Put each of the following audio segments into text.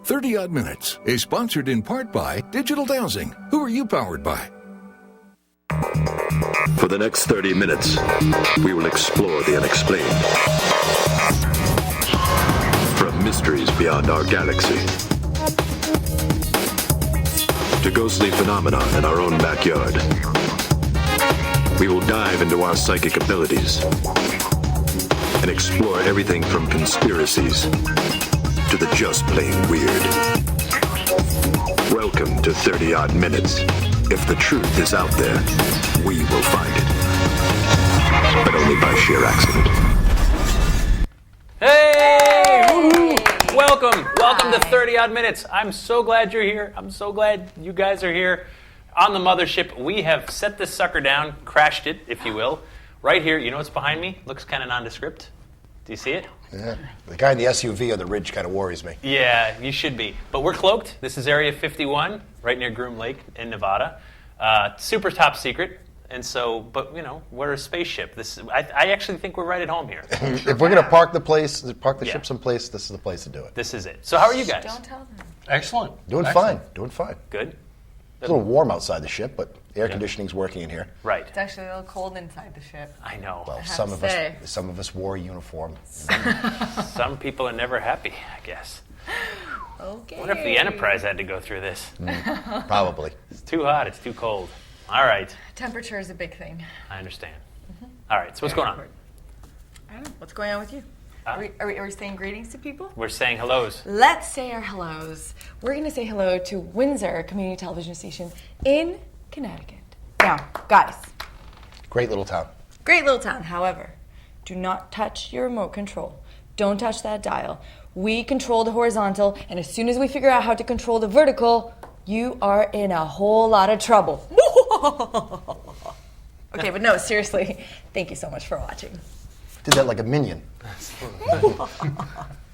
30 Odd Minutes is sponsored in part by Digital Dowsing. Who are you powered by? For the next 30 minutes, we will explore the unexplained. From mysteries beyond our galaxy to ghostly phenomena in our own backyard. We will dive into our psychic abilities and explore everything from conspiracies to the just plain weird. Welcome to 30 Odd Minutes. If the truth is out there, we will find it. But only by sheer accident. Hey! Woo-hoo. Welcome to 30 Odd Minutes. I'm so glad you're here. I'm so glad you guys are here. On the mothership, we have set this sucker down, crashed it, if you will. Right here, you know what's behind me? Looks kind of nondescript. Do you see it? Yeah. The guy in the SUV on the ridge kind of worries me. Yeah, you should be. But we're cloaked. This is Area 51, right near Groom Lake in Nevada. Super top secret. And so, but, you know, we're a spaceship. I actually think we're right at home here. If we're going to park the ship someplace, this is the place to do it. This is it. So how are you guys? Don't tell them. Excellent. Doing Excellent. fine. Good? It's a little warm outside the ship, but air conditioning's working in here. Right. It's actually a little cold inside the ship. I know. Well, have some to of say. us wore a uniform. Some people are never happy, I guess. Okay. What if the Enterprise had to go through this? Probably. It's too hot. It's too cold. All right. Temperature is a big thing. I understand. All right. So what's going on? I don't know. What's going on with you? Are we saying greetings to people? We're saying hellos. Let's say our hellos. We're going to say hello to Windsor Community Television Station in Connecticut. Now, guys. Great little town. Great little town. However, do not touch your remote control. Don't touch that dial. We control the horizontal, and as soon as we figure out how to control the vertical, you are in a whole lot of trouble. Okay, but no, seriously, thank you so much for watching. Did that like a minion.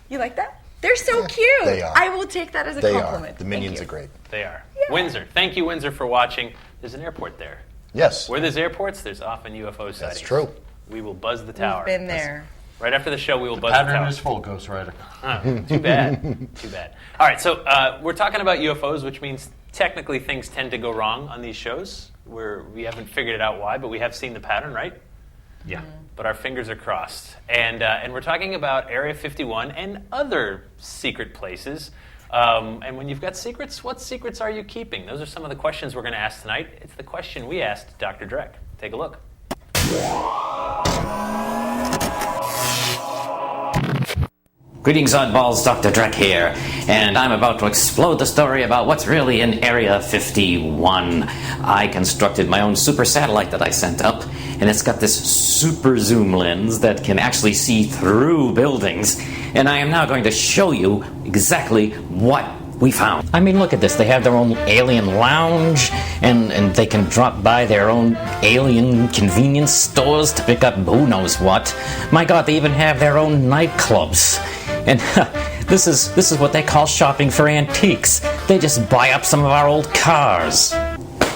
You like that? They're so cute. They are. I will take that as a compliment. The minions Thank are you. great. They are. Yeah. Windsor. Thank you, Windsor, for watching. There's an airport there. Yes. Where there's airports, there's often UFO sightings. That's true. We will buzz the tower. We've been there. Right after the show, we will buzz the Pattern tower. is full, Ghost Rider. Too bad. Too bad. All right, so we're talking about UFOs, which means technically things tend to go wrong on these shows. We haven't figured it out why, but we have seen the pattern, right? Yeah. But our fingers are crossed. And we're talking about Area 51 and other secret places. And when you've got secrets, what secrets are you keeping? Those are some of the questions we're going to ask tonight. It's the question we asked Dr. Drek. Take a look. Greetings, oddballs, Dr. Drek here, and I'm about to explode the story about what's really in Area 51. I constructed my own super satellite that I sent up, and it's got this super zoom lens that can actually see through buildings, and I am now going to show you exactly what we found. I mean, look at this. They have their own alien lounge, and they can drop by their own alien convenience stores to pick up who knows what. My God, they even have their own nightclubs. And this is what they call shopping for antiques. They just buy up some of our old cars.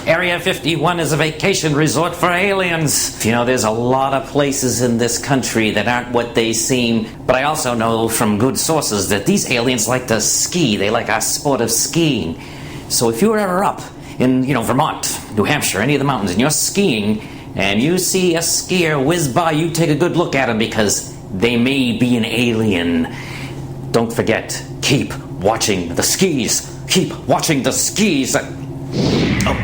Area 51 is a vacation resort for aliens. You know, there's a lot of places in this country that aren't what they seem. But I also know from good sources that these aliens like to ski. They like our sport of skiing. So if you were ever up in, Vermont, New Hampshire, any of the mountains, and you're skiing, and you see a skier whiz by, you take a good look at them because they may be an alien. Don't forget, keep watching the skis. Keep watching the skis. Oh,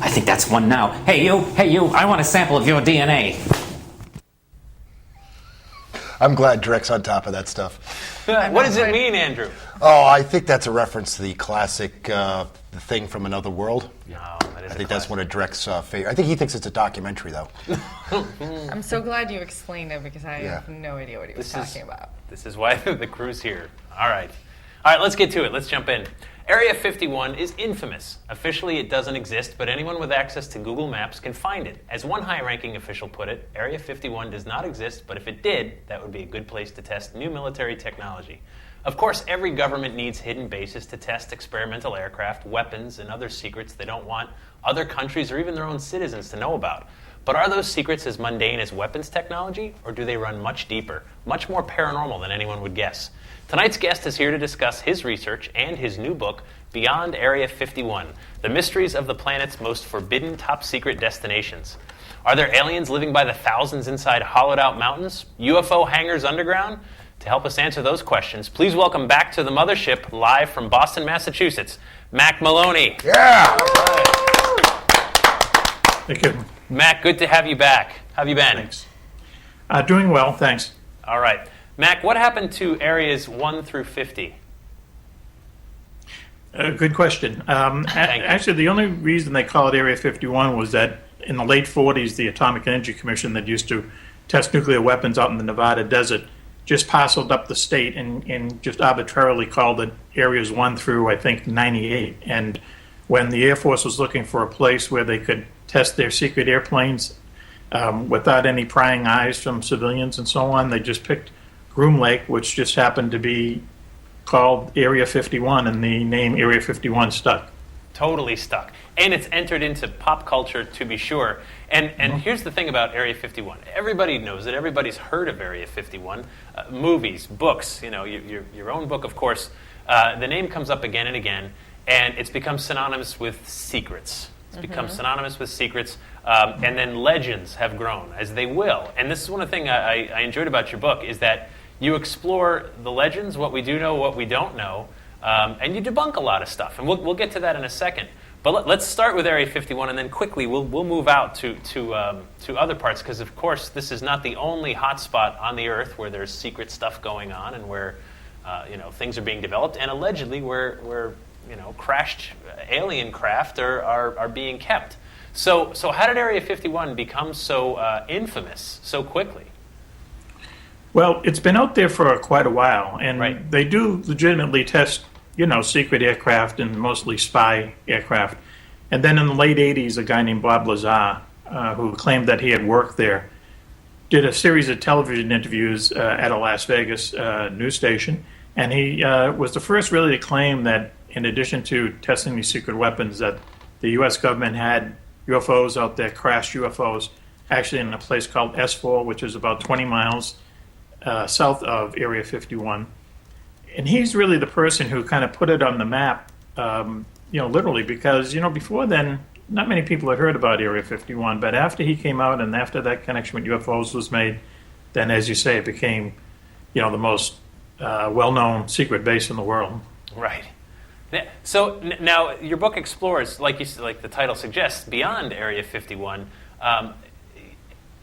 I think that's one now. Hey you, I want a sample of your DNA. I'm glad Drek's on top of that stuff. What does it mean, Andrew? Oh, I think that's a reference to the classic The Thing from Another World. Oh, that is I think that's one of Drek's favorite. I think he thinks it's a documentary, though. I'm so glad you explained it because I have no idea what he was talking about. This is why the crew's here. All right, let's get to it. Let's jump in. Area 51 is infamous. Officially, it doesn't exist, but anyone with access to Google Maps can find it. As one high-ranking official put it, Area 51 does not exist, but if it did, that would be a good place to test new military technology. Of course, every government needs hidden bases to test experimental aircraft, weapons, and other secrets they don't want other countries or even their own citizens to know about. But are those secrets as mundane as weapons technology, or do they run much deeper, much more paranormal than anyone would guess? Tonight's guest is here to discuss his research and his new book, Beyond Area 51, The Mysteries of the Planet's Most Forbidden Top Secret Destinations. Are there aliens living by the thousands inside hollowed-out mountains? UFO hangars underground? To help us answer those questions, please welcome back to the mothership, live from Boston, Massachusetts, Mack Maloney. Yeah! Thank you. Mack, good to have you back. How have you been? Thanks. Doing well, thanks. All right. Mack, what happened to areas 1 through 50? Good question. Actually, the only reason they call it Area 51 was that in the late 40s, the Atomic Energy Commission that used to test nuclear weapons out in the Nevada desert just parceled up the state and just arbitrarily called it Areas 1 through, I think, 98. And when the Air Force was looking for a place where they could test their secret airplanes without any prying eyes from civilians and so on, they just picked Groom Lake, which just happened to be called Area 51, and the name Area 51 stuck. Totally stuck. And it's entered into pop culture, to be sure. And here's the thing about Area 51. Everybody knows it. Everybody's heard of Area 51. Movies, books, your own book, of course. The name comes up again and again, and it's become synonymous with secrets. It's become synonymous with secrets, and then legends have grown, as they will. And this is one of the things I enjoyed about your book, is that you explore the legends, what we do know, what we don't know, and you debunk a lot of stuff. And we'll get to that in a second. But let's start with Area 51, and then quickly we'll move out to other parts, because of course this is not the only hotspot on the Earth where there's secret stuff going on and where things are being developed, and allegedly where crashed alien craft are being kept. So how did Area 51 become so infamous so quickly? Well, it's been out there for quite a while, and Right. they do legitimately test, secret aircraft and mostly spy aircraft. And then in the late 80s, a guy named Bob Lazar, who claimed that he had worked there, did a series of television interviews at a Las Vegas news station, and he was the first really to claim that in addition to testing these secret weapons, that the U.S. government had UFOs out there, crashed UFOs, actually in a place called S4, which is about 20 miles south of Area 51. And he's really the person who kind of put it on the map, literally, because, before then, not many people had heard about Area 51, but after he came out and after that connection with UFOs was made, then, as you say, it became, the most well-known secret base in the world. Right. So now your book explores, like the title suggests, beyond Area 51,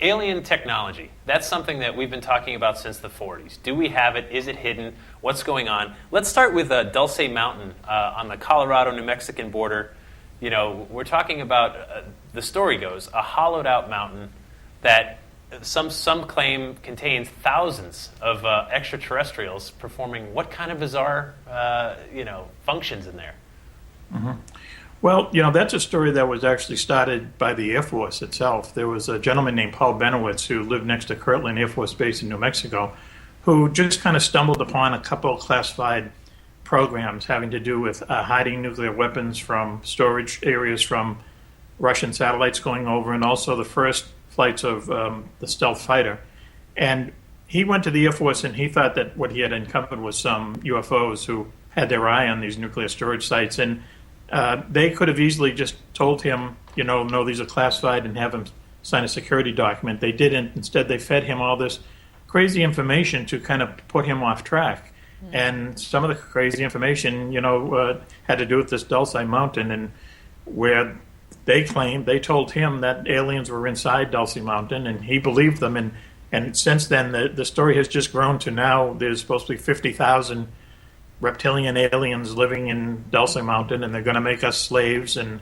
alien technology. That's something that we've been talking about since the 40s. Do we have it? Is it hidden? What's going on? Let's start with Dulce Mountain on the Colorado-New Mexican border. We're talking about, the story goes, a hollowed-out mountain that some claim contains thousands of extraterrestrials performing what kind of bizarre, functions in there? Mm-hmm. Well, that's a story that was actually started by the Air Force itself. There was a gentleman named Paul Benowitz who lived next to Kirtland Air Force Base in New Mexico, who just kind of stumbled upon a couple of classified programs having to do with hiding nuclear weapons from storage areas from Russian satellites going over, and also the first flights of the stealth fighter. And he went to the Air Force and he thought that what he had uncovered was some UFOs who had their eye on these nuclear storage sites. And they could have easily just told him, no, these are classified, and have him sign a security document. They didn't. Instead, they fed him all this crazy information to kind of put him off track. Mm-hmm. And some of the crazy information, had to do with this Dulce Mountain, and where they told him that aliens were inside Dulce Mountain, and he believed them. And since then, the story has just grown to now there's supposed to be 50,000 reptilian aliens living in Dulce Mountain, and they're going to make us slaves and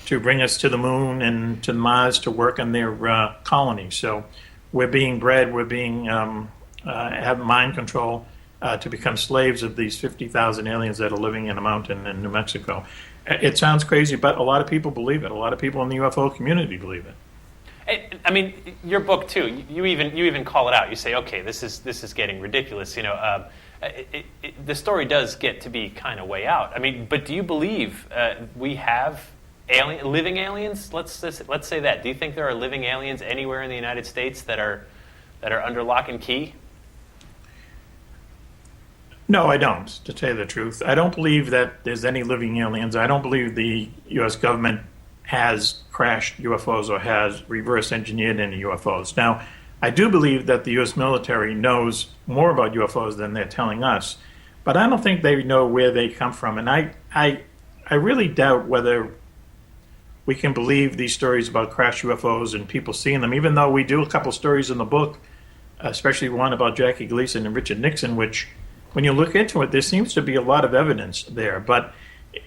to bring us to the moon and to Mars to work on their colony. So we're being bred, we're being have mind control to become slaves of these 50,000 aliens that are living in a mountain in New Mexico. It sounds crazy, but a lot of people believe it. A lot of people in the UFO community believe it. I mean, your book too. You even call it out. You say, okay, this is getting ridiculous. The story does get to be kind of way out. I mean, but do you believe we have living aliens? Let's say that. Do you think there are living aliens anywhere in the United States that are under lock and key? No, I don't, to tell you the truth. I don't believe that there's any living aliens. I don't believe the U.S. government has crashed UFOs or has reverse engineered any UFOs. Now, I do believe that the U.S. military knows more about UFOs than they're telling us, but I don't think they know where they come from. And I really doubt whether we can believe these stories about crashed UFOs and people seeing them, even though we do a couple stories in the book, especially one about Jackie Gleason and Richard Nixon, which, when you look into it, there seems to be a lot of evidence there. But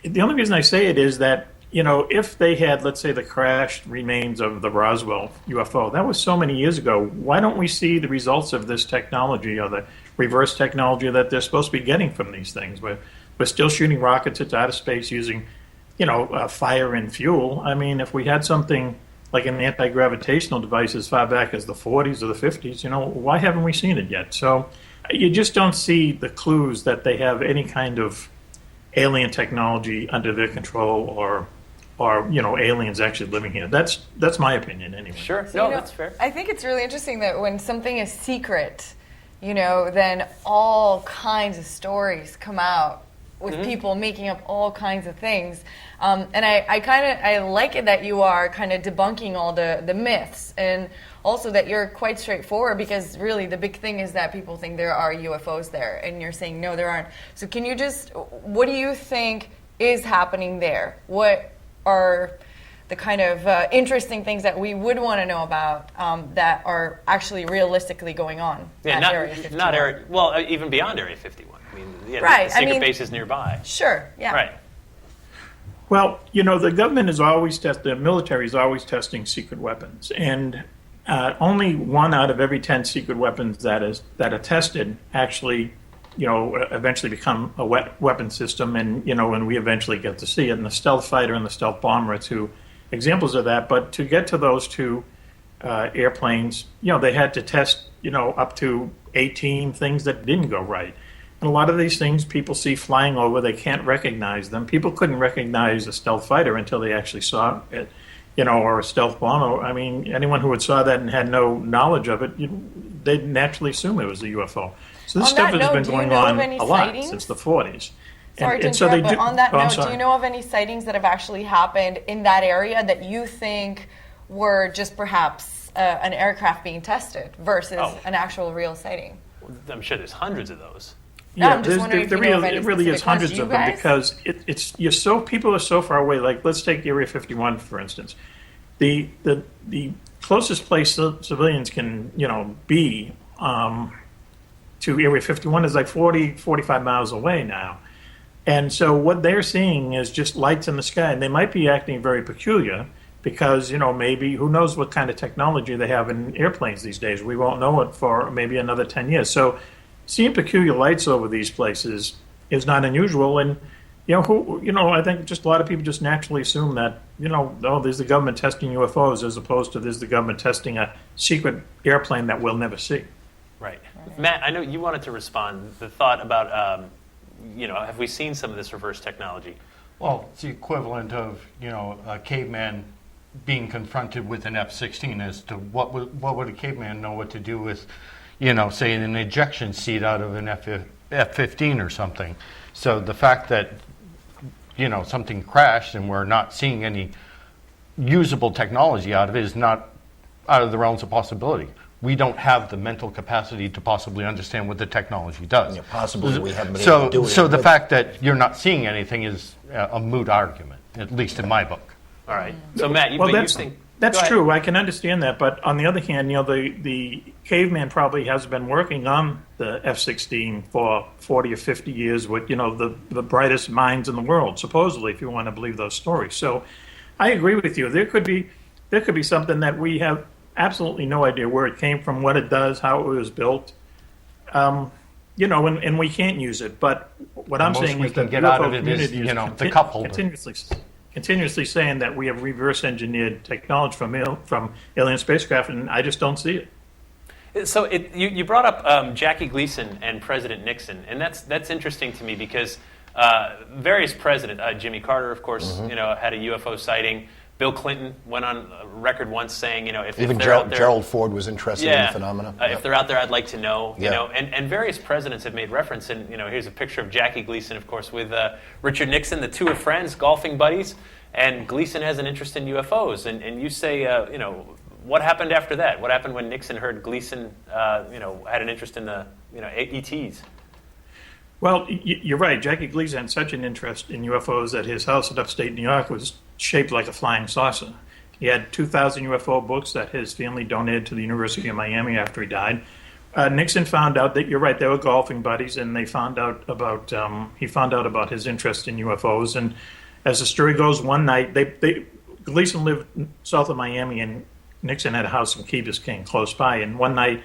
the only reason I say it is that, if they had, let's say, the crashed remains of the Roswell UFO, that was so many years ago, why don't we see the results of this technology or the reverse technology that they're supposed to be getting from these things? We're still shooting rockets into outer space using, fire and fuel. I mean, if we had something like an anti-gravitational device as far back as the 40s or the 50s, why haven't we seen it yet? So you just don't see the clues that they have any kind of alien technology under their control or aliens actually living here. That's my opinion anyway. Sure. So, that's fair. I think it's really interesting that when something is secret, then all kinds of stories come out with people making up all kinds of things. And I like it that you are kind of debunking all the myths, and also that you're quite straightforward, because really the big thing is that people think there are UFOs there, and you're saying no, there aren't. So can you what do you think is happening there? What are the kind of interesting things that we would want to know about that are actually realistically going on at Area 51? Even beyond Area 51. I mean, right. the secret base is nearby. Sure, yeah. Right. Well, the government is always the military is always testing secret weapons, and only 1 out of every 10 secret weapons that are tested actually, eventually become a weapon system, and when we eventually get to see it. And the stealth fighter and the stealth bomber are 2 examples of that. But to get to those 2 airplanes, they had to test, up to 18 things that didn't go right. And a lot of these things people see flying over, they can't recognize them. People couldn't recognize a stealth fighter until they actually saw it, or a stealth bomber. I mean, anyone who saw that and had no knowledge of it, they'd naturally assume it was a UFO. So this stuff has been going on a lot since the 40s. Sorry to interrupt, but on that note, do you know of any sightings that have actually happened in that area that you think were just perhaps an aircraft being tested versus an actual real sighting? I'm sure there's hundreds of those. Yeah, it really is hundreds of them, because people are so far away. Like, let's take Area 51 for instance. The closest place civilians can be to Area 51 is like 45 miles away now, and so what they're seeing is just lights in the sky, and they might be acting very peculiar because maybe, who knows what kind of technology they have in airplanes these days. We won't know it for maybe another 10 years. So seeing peculiar lights over these places is not unusual, and I think just a lot of people just naturally assume that there's the government testing UFOs as opposed to there's the government testing a secret airplane that we'll never see. Right. Matt, I know you wanted to respond. The thought about have we seen some of this reverse technology? Well, it's the equivalent of a caveman being confronted with an F-16 as to what would a caveman know what to do with, say an ejection seat out of an F-15 or something. So the fact that, something crashed and we're not seeing any usable technology out of it is not out of the realms of possibility. We don't have the mental capacity to possibly understand what the technology does. Yeah, possibly we haven't been able to do it. So the fact that you're not seeing anything is a moot argument, at least in my book. All right. So Matt, you think... That's true. I can understand that, but on the other hand, the caveman probably has been working on the F-16 for 40 or 50 years with the brightest minds in the world, supposedly, if you want to believe those stories. So, I agree with you. There could be something that we have absolutely no idea where it came from, what it does, how it was built, and we can't use it. But what I'm saying is that the UFO community is the couple continuously saying that we have reverse engineered technology from alien spacecraft, and I just don't see it. So you brought up Jackie Gleason and President Nixon, and that's interesting to me because Various presidents, Jimmy Carter, of course, had a UFO sighting. Bill Clinton went on record once saying, if Even they're out there, Gerald Ford was interested in the phenomena. If they're out there, I'd like to know. Yeah. And various presidents have made reference. And here's a picture of Jackie Gleason, of course, with Richard Nixon. The two are friends, golfing buddies. And Gleason has an interest in UFOs. And you say, what happened after that? What happened when Nixon heard Gleason, had an interest in the, ETs? Well, you're right. Jackie Gleason had such an interest in UFOs that his house in upstate New York was shaped like a flying saucer. He had 2,000 UFO books that his family donated to the University of Miami after he died. Nixon found out that, you're right, they were golfing buddies, and they found out about he found out about his interest in UFOs. And as the story goes, one night Gleason lived south of Miami, and Nixon had a house in Key Biscayne close by. And one night,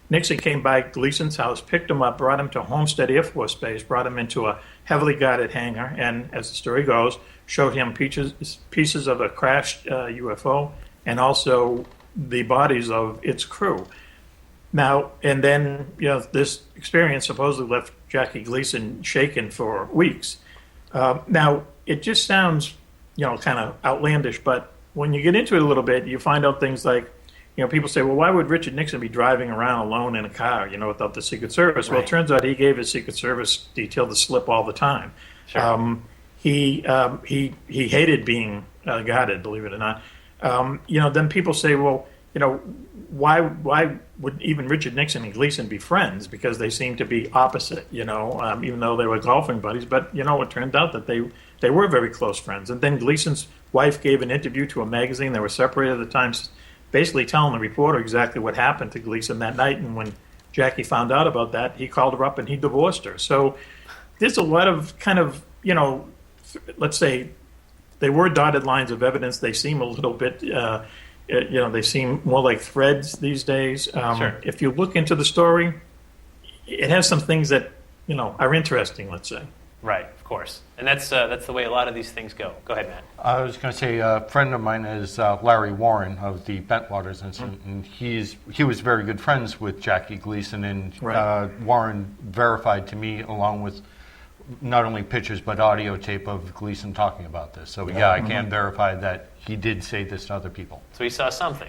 Nixon came by Gleason's house, picked him up, brought him to Homestead Air Force Base, brought him into a heavily guarded hangar, and as the story goes, showed him pieces of a crashed UFO and also the bodies of its crew. Now, and then, this experience supposedly left Jackie Gleason shaken for weeks. Now, it just sounds, kind of outlandish, but when you get into it a little bit, you find out things like, people say, well, why would Richard Nixon be driving around alone in a car, without the Secret Service? Right. Well, it turns out he gave his Secret Service detail the slip all the time. Sure. He hated being guarded, believe it or not. Then people say, well, why would even Richard Nixon and Gleason be friends? Because they seem to be opposite, even though they were golfing buddies. But, it turned out that they were very close friends. And then Gleason's wife gave an interview to a magazine. They were separated at the time, basically telling the reporter exactly what happened to Gleason that night. And when Jackie found out about that, he called her up and he divorced her. So there's a lot of kind of, let's say they were dotted lines of evidence. They seem a little bit, they seem more like threads these days. Sure. If you look into the story, it has some things that, are interesting, let's say. Right, of course. And that's the way a lot of these things go. Go ahead, Matt. I was going to say a friend of mine is Larry Warren of the Bentwaters Incident, and he was very good friends with Jackie Gleason, and Right. Warren verified to me, along with not only pictures but audio tape of Gleason talking about this. So I can verify that he did say this to other people. So he saw something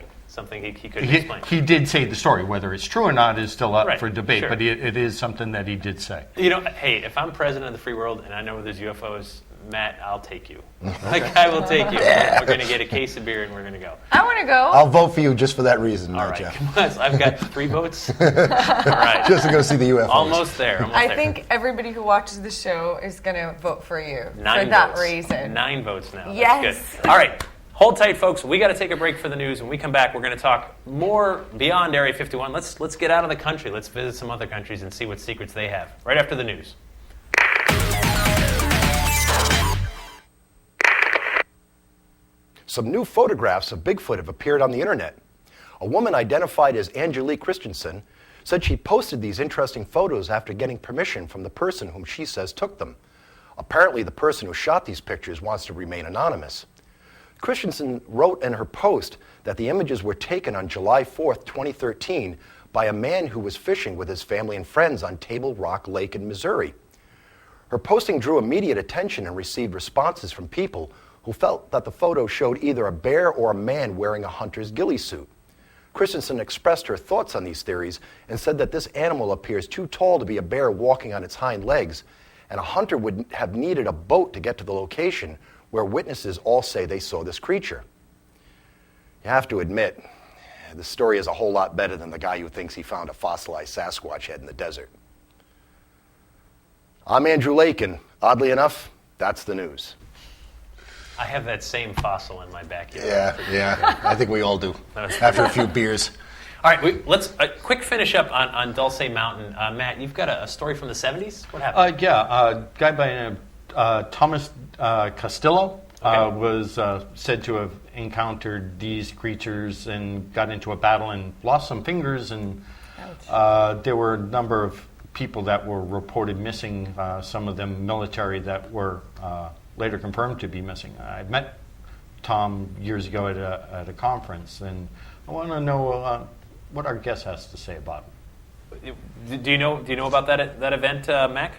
he couldn't explain. He did say the story. Whether it's true or not is still up Right, for debate, sure. but it is something that he did say. Hey, if I'm president of the free world and I know there's UFOs, Matt, I'll take you. I will take you. We're going to get a case of beer and we're going to go. I want to go. I'll vote for you just for that reason, All right, Jeff. come on. So I've got 3 votes. All right. Just to go see the UFOs. Almost there. I think everybody who watches the show is going to vote for you 9 for that votes. reason. 9 votes now. That's Yes. good. All right. Hold tight, folks. We got to take a break for the news. When we come back, we're going to talk more beyond Area 51. Let's get out of the country. Let's visit some other countries and see what secrets they have. Right after the news. Some new photographs of Bigfoot have appeared on the internet. A woman identified as Angelique Christensen said she posted these interesting photos after getting permission from the person whom she says took them. Apparently, the person who shot these pictures wants to remain anonymous. Christensen wrote in her post that the images were taken on July 4th, 2013, by a man who was fishing with his family and friends on Table Rock Lake in Missouri. Her posting drew immediate attention and received responses from people who felt that the photo showed either a bear or a man wearing a hunter's ghillie suit. Christensen expressed her thoughts on these theories and said that this animal appears too tall to be a bear walking on its hind legs, and a hunter would have needed a boat to get to the location where witnesses all say they saw this creature. You have to admit, the story is a whole lot better than the guy who thinks he found a fossilized Sasquatch head in the desert. I'm Andrew Lake, and oddly enough, that's the news. I have that same fossil in my backyard. Yeah, I think we all do, after a few beers. All right, let's quick finish up on Dulce Mountain. Matt, you've got a story from the 70s? What happened? A guy by the name of Thomas Castillo was said to have encountered these creatures and got into a battle and lost some fingers, and there were a number of people that were reported missing, some of them military that were later confirmed to be missing. I met Tom years ago at a conference, and I want to know what our guest has to say about it. Do you know about that event, Mac?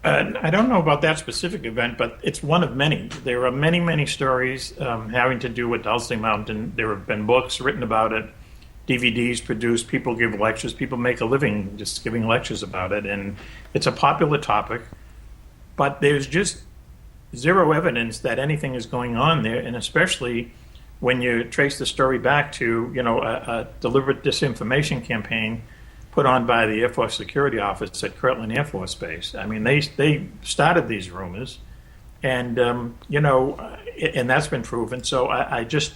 I don't know about that specific event, but it's one of many. There are many, many stories having to do with Dulce Mountain. There have been books written about it, DVDs produced, people give lectures, people make a living just giving lectures about it, and it's a popular topic. But there's just zero evidence that anything is going on there, and especially when you trace the story back to, a deliberate disinformation campaign put on by the Air Force Security Office at Kirtland Air Force Base. I mean, they started these rumors, and and that's been proven. So I just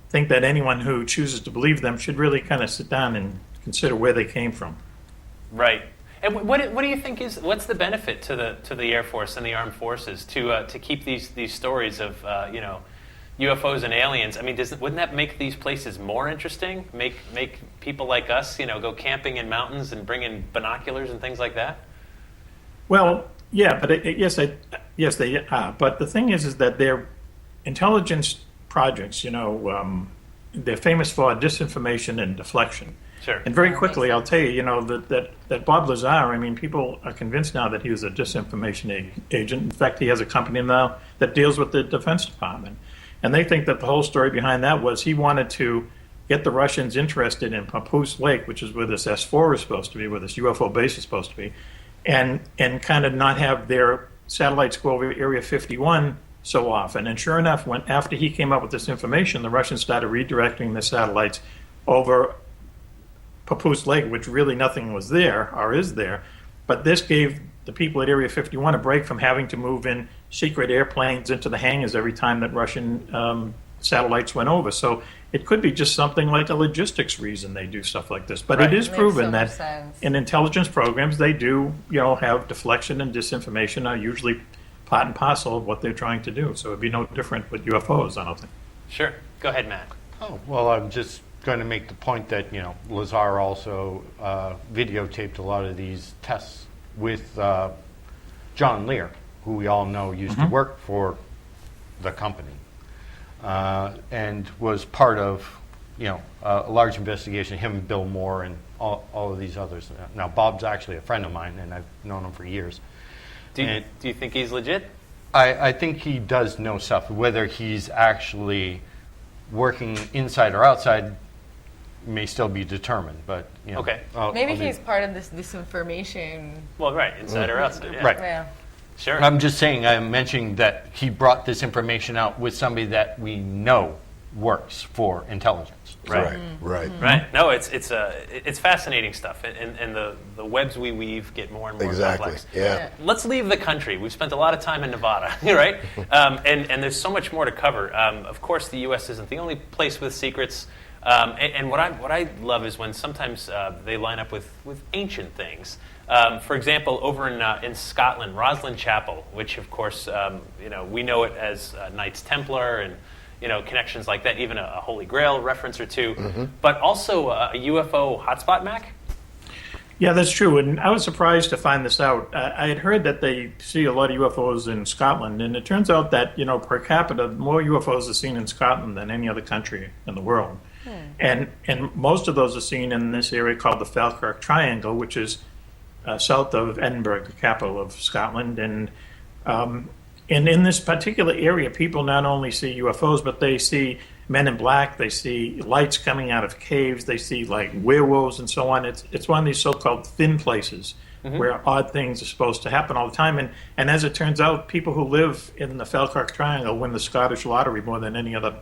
think that anyone who chooses to believe them should really kind of sit down and consider where they came from. Right. And what do you think what's the benefit to the Air Force and the armed forces to keep these stories of UFOs and aliens? I mean, wouldn't that make these places more interesting? Make people like us, go camping in mountains and bring in binoculars and things like that? Well, yeah, but yes, they are. But the thing is that they're intelligence projects. They're famous for disinformation and deflection. Sure. And very quickly, I'll tell you, that Bob Lazar, I mean, people are convinced now that he was a disinformation agent. In fact, he has a company now that deals with the Defense Department. And they think that the whole story behind that was he wanted to get the Russians interested in Papoose Lake, which is where this S4 is supposed to be, where this UFO base is supposed to be, and kind of not have their satellites go over Area 51 so often. And sure enough, after he came up with this information, the Russians started redirecting the satellites over Papoose Lake, which really nothing was there or is there. But this gave the people at Area 51 a break from having to move in secret airplanes into the hangars every time that Russian satellites went over. So it could be just something like a logistics reason they do stuff like this. But Right. it is Makes proven so that much sense. in intelligence programs, they do, have deflection and disinformation are usually part and parcel of what they're trying to do. So it'd be no different with UFOs, I don't think. Sure. Go ahead, Matt. Oh, well, I'm just going to make the point that, Lazar also videotaped a lot of these tests with John Lear, who we all know used to work for the company, and was part of, a large investigation, him, Bill Moore, and all of these others. Now, Bob's actually a friend of mine, and I've known him for years. Do you think he's legit? I think he does know stuff. Whether he's actually working inside or outside may still be determined, but Okay. Maybe he's part of this disinformation. Well, right. Inside or outside. Yeah. Right. Yeah. Sure. I'm just saying, I'm mentioning that he brought this information out with somebody that we know works for intelligence. Right. Right. Right. No, it's fascinating stuff, and the webs we weave get more and more Exactly. complex. Yeah. Let's leave the country. We've spent a lot of time in Nevada, right? And there's so much more to cover. Of course, the U.S. isn't the only place with secrets. And what I love is when sometimes they line up with ancient things. For example, over in Scotland, Roslin Chapel, which of course we know it as Knights Templar and connections like that, even a Holy Grail reference or two, but also a UFO hotspot, Mac. Yeah, that's true. And I was surprised to find this out. I had heard that they see a lot of UFOs in Scotland, and it turns out that per capita, more UFOs are seen in Scotland than any other country in the world. And most of those are seen in this area called the Falkirk Triangle, which is south of Edinburgh, the capital of Scotland. And in this particular area, people not only see UFOs, but they see men in black, they see lights coming out of caves, they see like werewolves and so on. It's one of these so-called thin places where odd things are supposed to happen all the time. And as it turns out, people who live in the Falkirk Triangle win the Scottish lottery more than any other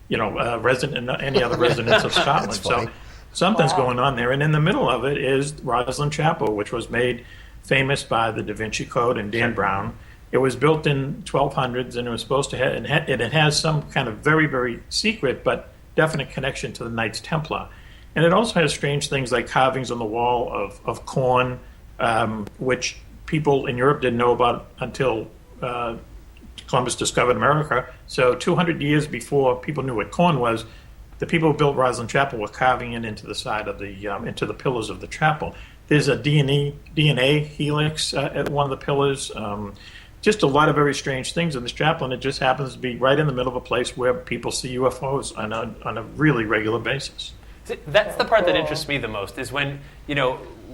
any other residents of Scotland. So something's going on there. And in the middle of it is Roslin Chapel, which was made famous by the Da Vinci Code and Dan Brown. It was built in 1200s, and it was supposed to have, it has some kind of very, very secret but definite connection to the Knights Templar. And it also has strange things like carvings on the wall of corn, which people in Europe didn't know about until Columbus discovered America. So 200 years before people knew what corn was, the people who built Roslin Chapel were carving it into the side of the into the pillars of the chapel. There's a DNA helix at one of the pillars. Just a lot of very strange things in this chapel, and it just happens to be right in the middle of a place where people see UFOs on a really regular basis. That's the part that interests me the most, is when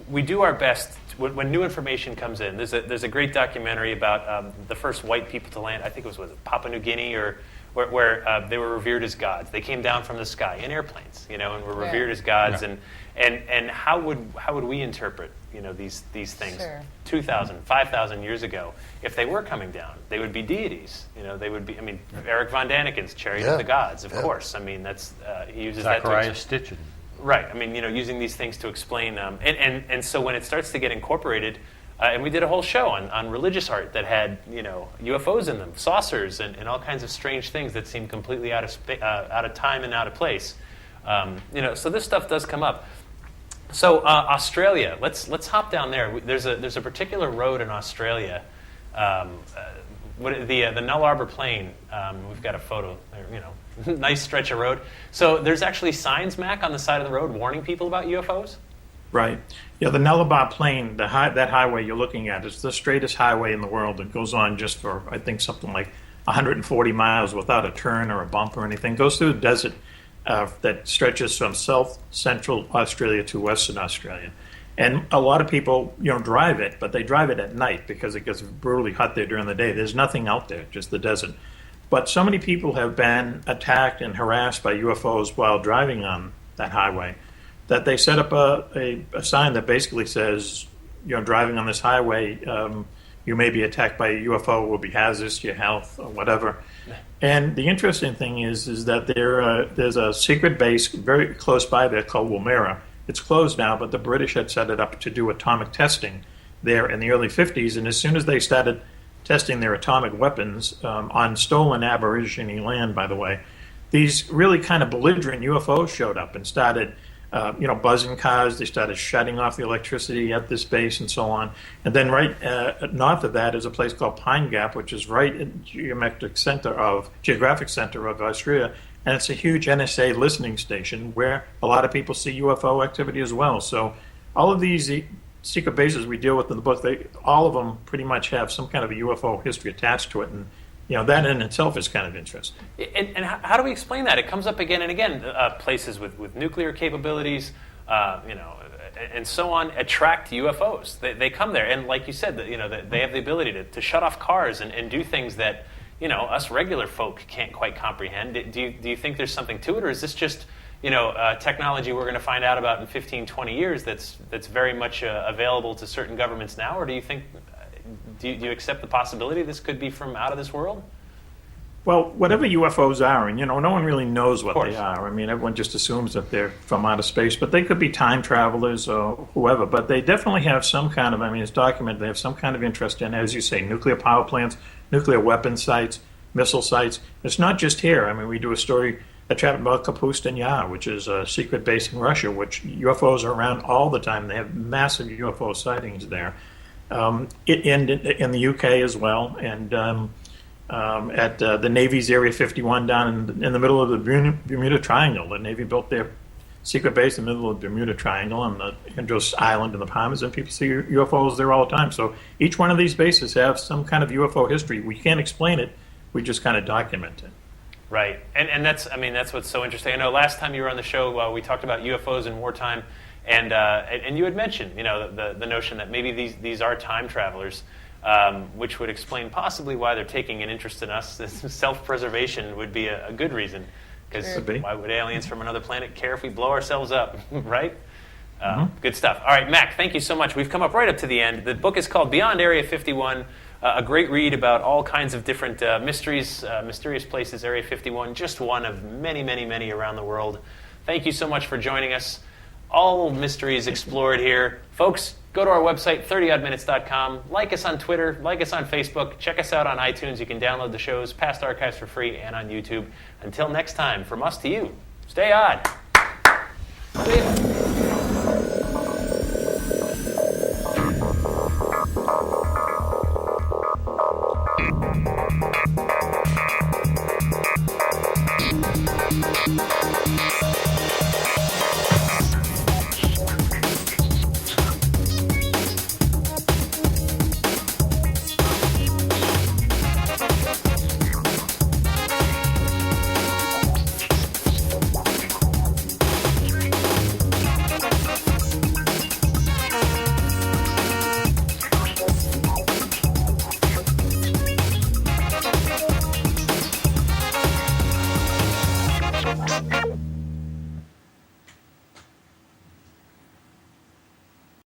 we do our best when new information comes in. There's a great documentary about the first white people to land. I think it was Papua New Guinea, or where they were revered as gods. They came down from the sky in airplanes, and were revered as gods. Yeah. And how would we interpret these things? Sure. 2,000, 5,000 years ago, if they were coming down, they would be deities. They would be. I mean, Eric von Daniken's Chariot of the Gods, of course. I mean, that's he uses Zachariah that. Stitchin. Right. I mean, using these things to explain, and so when it starts to get incorporated, and we did a whole show on religious art that had UFOs in them, saucers, and all kinds of strange things that seem completely out of time and out of place. So this stuff does come up. So Australia, let's hop down there. There's a particular road in Australia, the Null Arbor Plain. We've got a photo there. Nice stretch of road. So there's actually signs, Mac, on the side of the road warning people about UFOs? Right. Yeah, the Nullarbor Plain, that highway you're looking at, is the straightest highway in the world. It goes on just for, I think, something like 140 miles without a turn or a bump or anything. It goes through a desert that stretches from central Australia to Western Australia. And a lot of people, drive it, but they drive it at night because it gets brutally hot there during the day. There's nothing out there, just the desert. But so many people have been attacked and harassed by UFOs while driving on that highway that they set up a sign that basically says, driving on this highway, you may be attacked by a UFO, will be hazardous to your health or whatever. And the interesting thing is that there's a secret base very close by there called Woomera. It's closed now, but the British had set it up to do atomic testing there in the early 50s. And as soon as they started testing their atomic weapons on stolen Aborigine land, by the way, these really kind of belligerent UFOs showed up and started buzzing cars. They started shutting off the electricity at this base and so on. And then right north of that is a place called Pine Gap, which is right in the geographic center of Australia. And it's a huge NSA listening station where a lot of people see UFO activity as well. So all of these secret bases we deal with in the book, all of them pretty much have some kind of a UFO history attached to it. And that in itself is kind of interesting. And how do we explain that? It comes up again and again. Places with nuclear capabilities, and so on, attract UFOs. They come there, and like you said, they have the ability to shut off cars and do things that us regular folk can't quite comprehend. Do you think there's something to it, or is this just technology we're going to find out about in 15, 20 years that's very much available to certain governments now, or do you think? Do you accept the possibility this could be from out of this world? Well, whatever UFOs are, and no one really knows what they are. I mean, everyone just assumes that they're from outer space, but they could be time travelers or whoever. But they definitely have some kind of, it's documented, they have some kind of interest in, as you say, nuclear power plants, nuclear weapon sites, missile sites. It's not just here. We do a story, a chapter about Kapustin Yar, which is a secret base in Russia, which UFOs are around all the time. They have massive UFO sightings there. In the UK as well, and at the Navy's Area 51 down in the middle of the Bermuda Triangle. The Navy built their secret base in the middle of the Bermuda Triangle on the Andros Island in the Bahamas, and people see UFOs there all the time. So each one of these bases have some kind of UFO history. We can't explain it, we just kind of document it. Right, and that's what's so interesting. I know last time you were on the show, we talked about UFOs in wartime. And you had mentioned, the notion that maybe these are time travelers, which would explain possibly why they're taking an interest in us. Self-preservation would be a good reason, because why would aliens from another planet care if we blow ourselves up, right? Good stuff. All right, Mac, thank you so much. We've come up right up to the end. The book is called Beyond Area 51, a great read about all kinds of different mysterious places. Area 51, just one of many, many, many around the world. Thank you so much for joining us. All mysteries explored here. Folks, go to our website, 30oddminutes.com. Like us on Twitter. Like us on Facebook. Check us out on iTunes. You can download the shows, past archives for free, and on YouTube. Until next time, from us to you, stay odd.